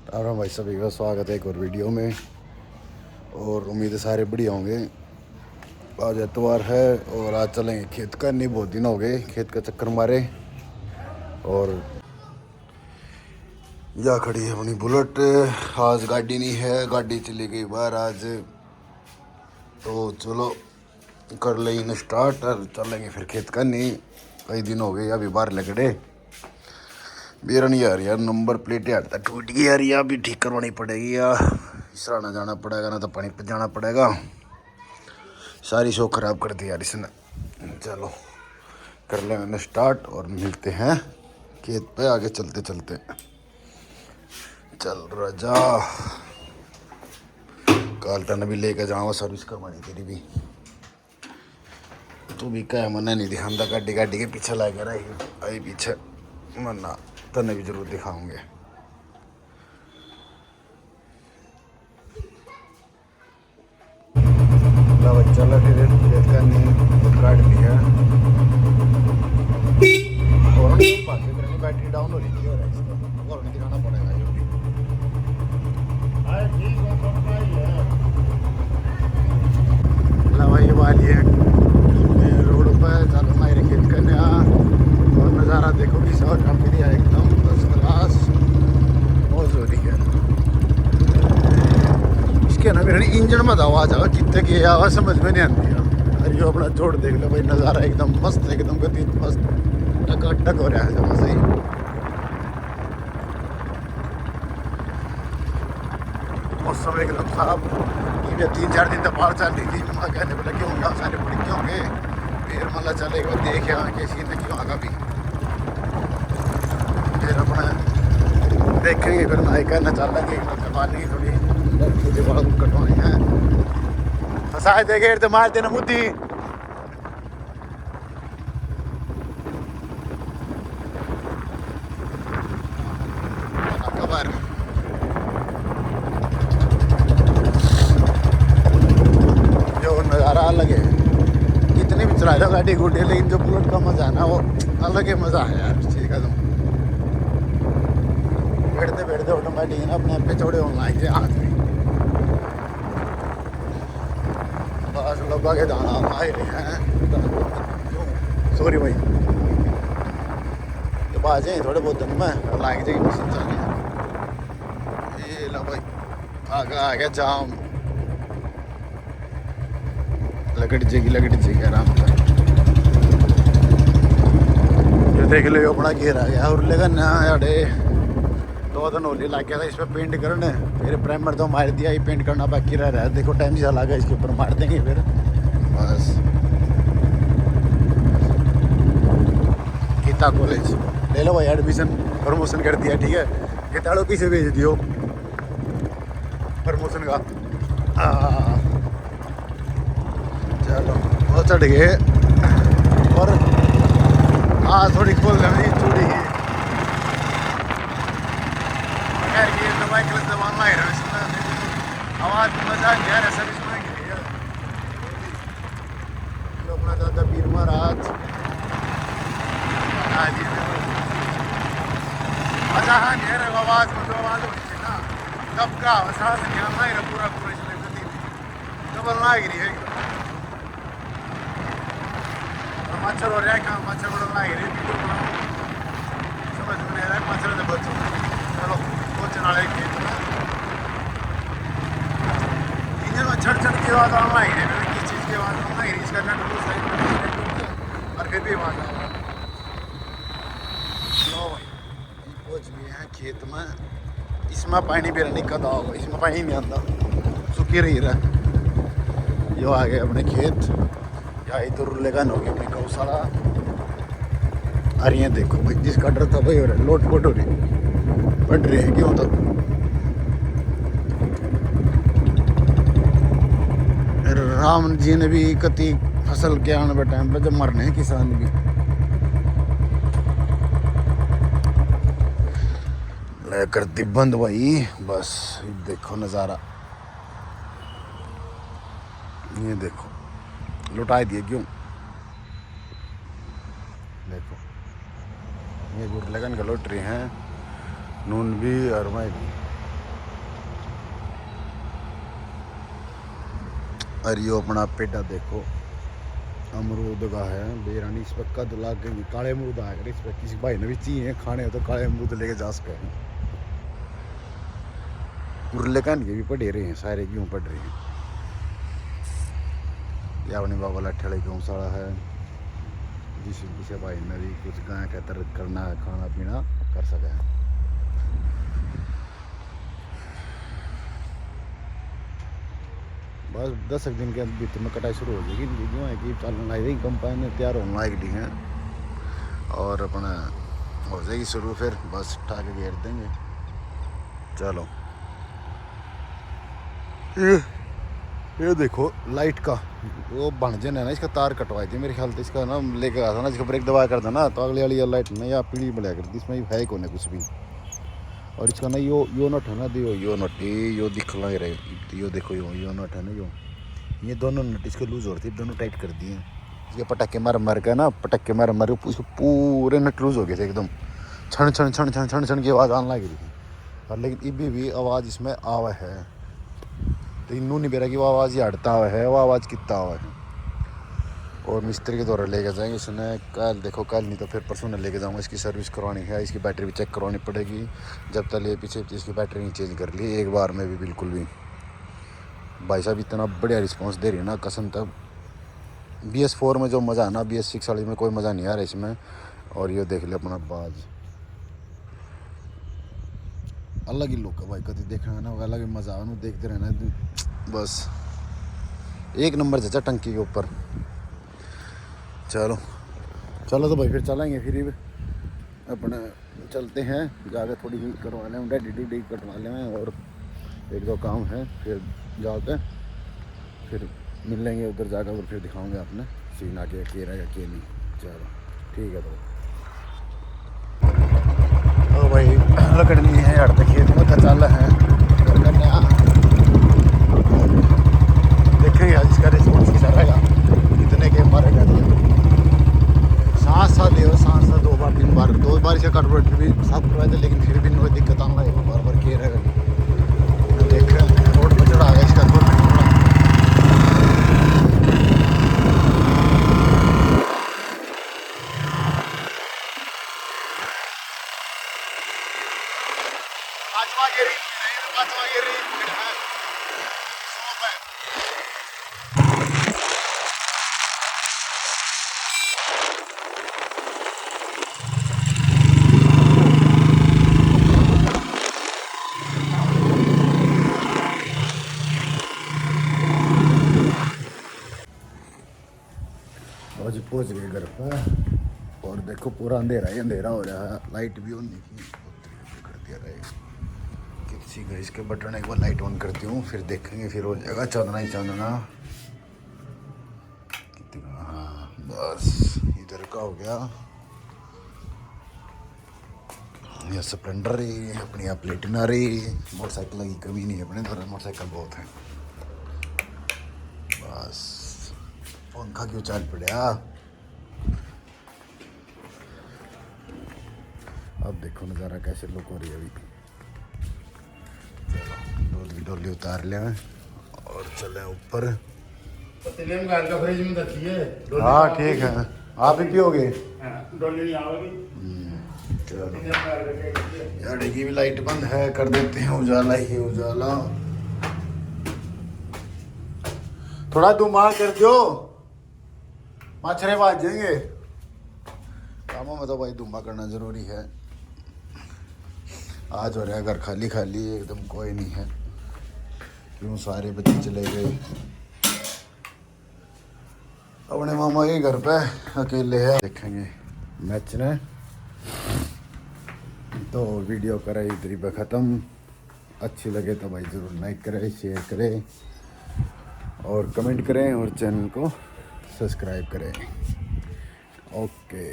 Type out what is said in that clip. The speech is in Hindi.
राम भाई सभी का स्वागत है एक और वीडियो में। और उम्मीद है सारे बढ़िया होंगे। आज एतवार है और आज चलेंगे खेत का। नहीं बहुत दिन हो गए खेत का चक्कर मारे। और या खड़ी है अपनी बुलेट। आज गाड़ी नहीं है, गाड़ी चली गई बाहर आज। तो चलो कर लें स्टार्ट और चलेंगे फिर खेत का। नहीं कई दिन हो गए अभी बाहर लगड़े बेरा नहीं आ रही यार। नंबर प्लेट यार टूट गई यार, या भी ठीक करवानी पड़ेगी या सराहना जाना पड़ेगा, ना तो पानी पे जाना पड़ेगा। सारी शो खराब कर दी यार इसने। चलो कर लेंगे स्टार्ट और मिलते हैं खेत पे आगे चलते चलते। चल राजा कालटन भी लेके जाऊँगा सर्विस करवानी तेरी भी। तू भी क्या मना नहीं दिखाता, गाड़ी गाड़ी के पीछे ला के रही आई पीछे मना तने भी जरूर दिखाऊंगे। चलो फिर खेत का नहीं काट लिया और बैटरी डाउन हो रही थी और इसको और दिखाना पड़ेगा ये भी। भाई ये वाली है रोड पर चलो हमारे खेत करने और नज़ारा देखो कि सब कंपनी है एकदम फर्स्ट क्लास मौज हो रही है। इसके ना मेरे इंजन में आवाज़ आवा कितने की आवाज़ समझ में नहीं आती है। अरे यो अपना जोड़ देख लो भाई, नज़ारा एकदम मस्त एकदम गति मस्त टक हो रहा है जब सही। मौसम एकदम साफ। ये 3-4 दिन तक बाहर चल रही थी, कहने बोला क्यों होंगे सारे बड़े क्यों होंगे फिर मतलब चलेगा देखे आके सीन क्यों आगा भी फिर अपना देखेंगे। फिर नाई कहना चल लेंगे करवाने की थोड़ी बाल कटवानी है। फंसा देखे तो मार देना मुद्दी। अलग है कितने भी चला लो गाड़ी गुड्डे, लेकिन जो बुलेट का मजा है ना वो अलग ही मजा है यार। ठीक है तुम बैठते बैठते ऑटोमेटिक ना अपने आप पे चौड़े होने लग जाए हाथ में। बस लोग आगे दाना आए रहे हैं। सॉरी भाई तो बाज है थोड़े बहुत दिन में लाइक जाएगी मशीन चल रही। ये लो भाई आगे आ गया जाम। लगट जाएगी आराम से। ये देख लो अपना घेर आ गया और लेगा ना यारे 2 दिन होली लग गया था इस पर पेंट करने। फिर प्राइमर तो मार दिया, ये पेंट करना बाकी रह रहा है। देखो टाइम चला गया, इसके ऊपर मार देंगे फिर बस। गीता कॉलेज ले लो भाई एडमिशन, प्रमोशन कर दिया ठीक है। किताड़ों पीछे भेज दियो प्रमोशन का। चलो वो चढ़ गए और थोड़ी खोल गई चूड़ी की दवाई के दबाना है आवाज़ मजा नहीं आ रहा सब इसमें अपना दादा पीर महाराज मजा हाँ नहीं है आवाज़ में जो आवाज़ होती है ना तब का सांस नहीं आना है पूरा पूरा इसलिए डबल ना गिरी है। मच्छर हो रहा है कहाँ मच्छर बढ़ना है समझ में नहीं आ रहा है मच्छर से बचो। चलो सोचने वाले खेत में इंजन में छट की आवाज़ आना ही नहीं, किस चीज़ की आवाज़ आना ही इसका नट लूज है और फिर भी आवाज़ आ रहा है। लो भाई पहुँच गए हैं खेत में। इसमें पानी भी नहीं कदा होगा, इसमें पानी नहीं आता सूखी रही रहा। जो आ गए अपने खेत या इधर लेगन हो गया अपनी गौशाला। अरे ये देखो भाई जिसका डर था भाई हो रहा है लोट पोट हो रही बढ़ रही है क्यों तो। राम जी ने भी कति फसल के आने के टाइम पर जब मरने हैं किसान भी लेकर बंद भाई। बस देखो नज़ारा ये देखो लुटा दिए क्यों। देखो ये गुरलगन का लौट रहे हैं नून भी और मैं भी। और यो अपना पेड़ा देखो अमरूद का है बेरानी। इस पर कद लाग गई काले अमरूद आ गए। इस पर किसी भाई ने भी चाहिए खाने तो काले अमरूद लेके जा सके। उर्ले कान के भी पढ़े रहे हैं सारे क्यों पढ़ रहे हैं। या अपने बाबा लाठे वाले गौशाला है जिस किसी भाई ने भी कुछ गाय का तरह करना है खाना पीना कर सके। बस 10 दिन के भीतर में कटाई शुरू हो जाएगी। जो है कि चलने लायक रही कंपाइन तैयार होने लायक दी हैं और अपना हो जाएगी शुरू। फिर बस उठा के घेर देंगे। चलो ये देखो लाइट का वो बनजन है ना इसका तार कटवाई थी मेरे ख्याल से। इसका ना लेके आया था ना इसका ब्रेक दबा कर था ना तो अगले वाली लाइट ना या पीली बढ़िया कर दी। इसमें है कौन है कुछ भी। और इसका ना यो नट है ना दियो यो नट यो दिख लग रहे यो देखो यो नट है ना ये दोनों नट इसके लूज हो रही थी दोनों टाइट कर दिए। इसके पटाखे मर के ना पटाखे मर उसको पूरे नट लूज हो गए थे एकदम। छण छण छण छण छण छण की आवाज़ आने लगी थी। और लेकिन अभी भी आवाज़ इसमें आवा है तो इनू नहीं बेरा कि वो आवाज़ ही हटता हुआ है वो आवाज़ कितना हुआ है। और मिस्त्री के द्वारा लेके जाएंगे इसने कल देखो कल नहीं तो फिर परसों ने लेके जाऊँगा। इसकी सर्विस करवानी है इसकी बैटरी भी चेक करवानी पड़ेगी। जब तक ये पीछे इसकी बैटरी नहीं चेंज कर ली एक बार में भी बिल्कुल भी। भाई साहब इतना बढ़िया रिस्पॉन्स दे रही है ना कसम। तब BS4 में जो मज़ा है ना BS6 वाली में कोई मज़ा नहीं आ रहा इसमें। और ये देख ले अपना बाज अलग ही लुक है भाई। कभी देखना है ना अलग ही मज़ा आना देखते रहना बस एक नंबर जचा टंकी के ऊपर। चलो तो भाई फिर चलेंगे फिर अपना चलते हैं जाकर थोड़ी हीट करवा लें डैडी कटवा लें और एक दो काम है फिर जाकर फिर मिल लेंगे उधर जाकर और फिर दिखाऊंगे आपने सीन आके के रहेगा के नहीं। चलो ठीक है तो भाई लकड़नी है यार खेत में तो चल है देखेंगे आज इसका रिस्पॉन्स कैसा रहेगा कितने के मारेगा। सांस सा 2 बार 3 बार 2 बार इसे कटवर्ट भी साफ करवाए थे लेकिन फिर भी कोई दिक्कत आना है बार के रहेगा। देख रहे हैं रोड पर चढ़ा गया इसका आज पहुँच गए घर पर और देखो पूरा अंधेरा ही अंधेरा हो रहा है। लाइट भी ऑन कर दिया रहे किसी का इसके बटन एक बार लाइट ऑन करती हूँ फिर देखेंगे फिर हो जाएगा चांदना ही चांदना। कितना हाँ बस इधर का हो गया। यह स्प्लेंडर ही अपनी यहाँ प्लेटिना रही मोटरसाइकिल की कमी नहीं है अपने द्वारा मोटरसाइकिल बहुत है। बस पंखा क्यों चाल पड़ा। अब देखो नज़ारा कैसे लुक हो रही है अभी। चलो डोली उतार ले और चले ऊपर। फ्रिज में रखिए। हाँ ठीक है आप ही पियोगे। चलो गाड़ी की भी लाइट बंद है कर देते हैं उजाला ही उजाला। थोड़ा धुआं कर दो मच्छरे बाज जाएंगे। कामों में तो भाई धुआं करना ज़रूरी है। आज हो रहा है घर खाली खाली एकदम कोई नहीं है क्यों सारे बच्चे चले गए अपने मामा के घर पे अकेले है। देखेंगे मैच ने तो वीडियो करें इधर पे ख़त्म। अच्छी लगे तो भाई ज़रूर लाइक करें शेयर करें और कमेंट करें और चैनल को सब्सक्राइब करें। ओके।